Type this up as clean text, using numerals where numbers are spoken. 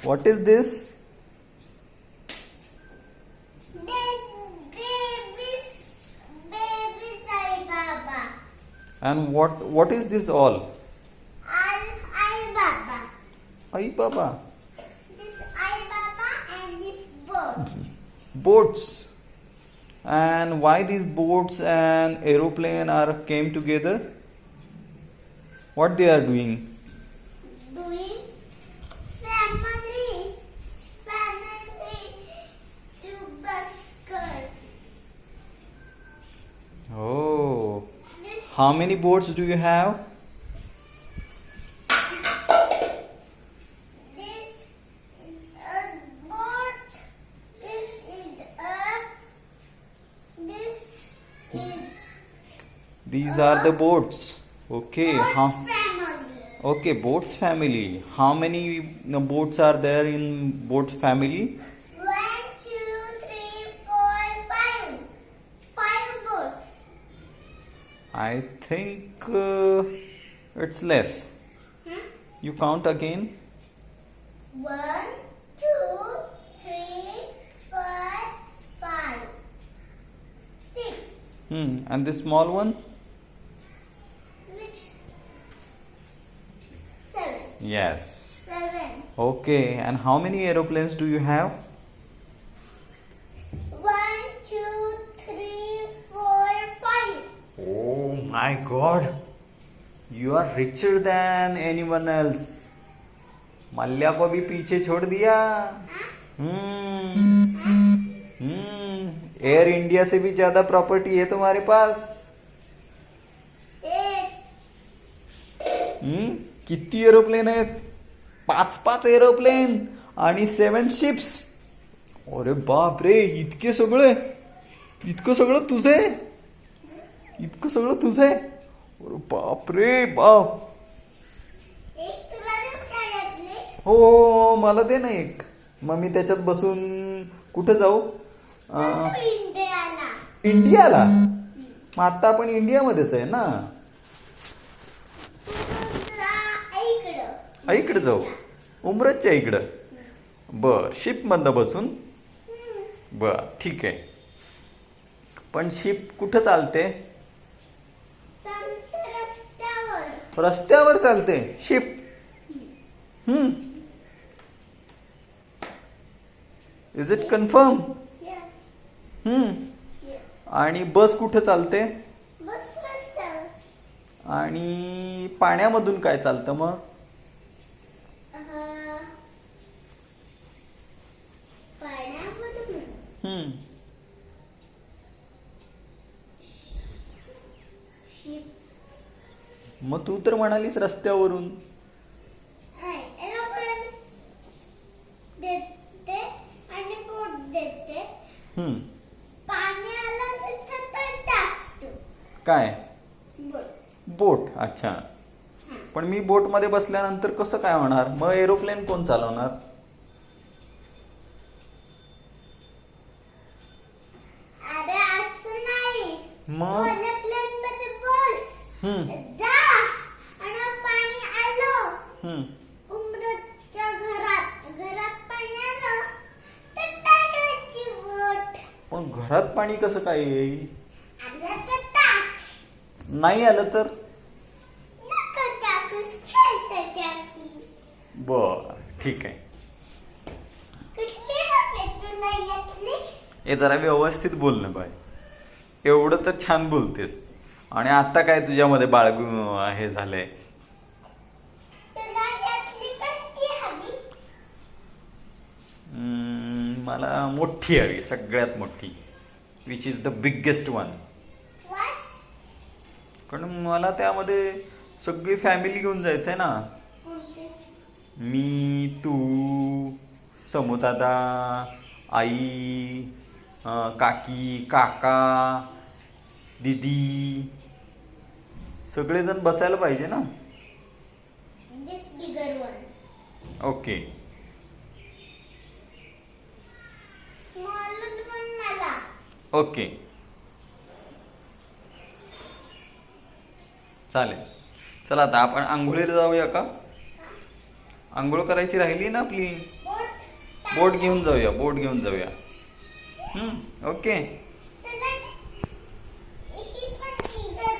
What is this? Baby Sai Baba. And what is this all? I Baba. Ai Baba. This I Baba and this boat. Boats. And why these boats and aeroplane are came together? What they are doing? Doing family to Baskar. Oh. This How many boats do you have? this is a boat. This is These are the boats. Okay. boat's family. Okay, boats family. How many boats are there in boat family? 1, 2, 3, 4, 5. 5 boats. I think it's less. Huh? You count again. 1, 2, 3, 4, 5, 6. And this small one? Which? 7. Yes. 7. Okay, and how many aeroplanes do you have? 1, 2, 3, 4, 5. Oh my god. You are richer than anyone else. Mallya को भी पीछे छोड़ दिया. Air India से भी ज्यादा property है तुम्हारे pass. 8. किती aeroplane आहेत? 5 एरोप्लेन आणि 7 शिप्स. अरे बाप रे, इतके सगळे, इतकं सगळं तुझे, इतकं सगळं तुझे. अरे बाप रे बाप. एक तुला देऊ का यातले? हो, मला दे ना एक. मग मी त्याच्यात बसून कुठं जाऊ? चल इंडियाला. इंडियाला. मग आता आपण इंडियामध्येच आहे ना. इकडं. इकडे जाऊ, उमरतच्या इकडं. बर, शिप मधनं बसून. बर, ठीक आहे. पण शिप कुठं चालते? चालते रस्त्यावर. रस्त्यावर चालते ship. Is it confirm? Yes. आणि बस कुठं चालते? बस रस्त्यावर. आणि पाण्यामधून काय चालतं मग? पाण्यामधून शिप. मग तू तर म्हणालीस रस्त्यावरून. एरोप्लेन देते आणि बोट देते. पाणी आलं तिथं तर टाकतो. काय? बोट. बोट. अच्छा. पण मी बोट मध्ये बसल्यानंतर कसं काय होणार? मग एरोप्लेन कोण चालवणार? अरे असं नाही. मग एरोप्लेन मध्ये बस. जा आणि पाणी आलं उमरतच्या घरात पाणी आलं तर टाकायची बोट. पण घरात पाणी कसं काय येईल? आलं तर टाक. नाही आलं तर? नको टाकूस, खेळ त्याच्याशी. बर, ठीक आहे. कुठली हवे तुला यातली? हे जरा व्यवस्थित बोल ना बाय. एवढं तर छान बोलतेस. आणि आता काय तुझ्यामध्ये बाळगू हे झालंय? तुला यातली कोणती हवी? मला मोठी हवी, सगळ्यात मोठी. Which is the biggest one. What? कारण मला त्यामध्ये सगळी फॅमिली घेऊन जायचंय ना. कोणती? मी, तू, समूदादा, आई, काकी, काका, दीदी, सगळेजण बसायला पाहिजे ना. This bigger one. Okay. Smaller one मला. ओके, चालेल. चला आता आपण आंघोळीला जाऊया का? आंघोळ करायची राहिली ना आपली. बोट बोट घेऊन जाऊया, बोट घेऊन जाऊया. ओके.